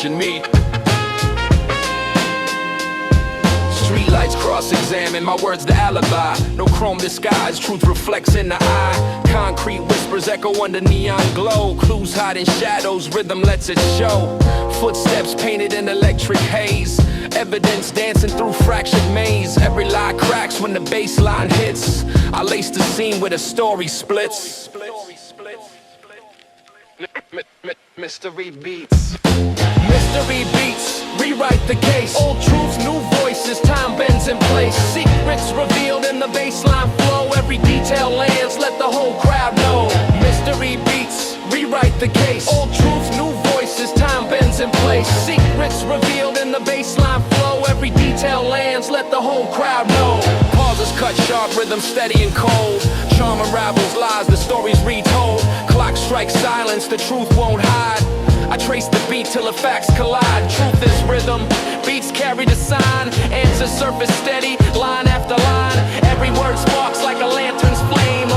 question me. Streetlights cross-examine, my words the alibi. No chrome disguise, truth reflects in the eye. Concrete whispers echo under neon glow. Clues hide in shadows, rhythm lets it show. Footsteps painted in electric haze. Evidence dancing through fractured maze. Every lie cracks when the bass line hits. I lace the scene where the story splits. Mystery beats. Mystery beats, rewrite the case. Old truths, new voices, time bends in place. Secrets revealed in the bassline flow. Every detail lands, let the whole crowd know. Mystery beats, rewrite the case. Old truths, new voices, time bends in place. Secrets revealed in the bassline flow. Every detail lands, let the whole crowd know. Pauses cut sharp, rhythm steady and cold. Charm unravels lies, the story's retold. Clock strikes silence, the truth won't hide. I trace the beat till the facts collide. Truth is rhythm, beats carry the sign. Answers surface steady, line after line. Every word sparks like a lantern's flame.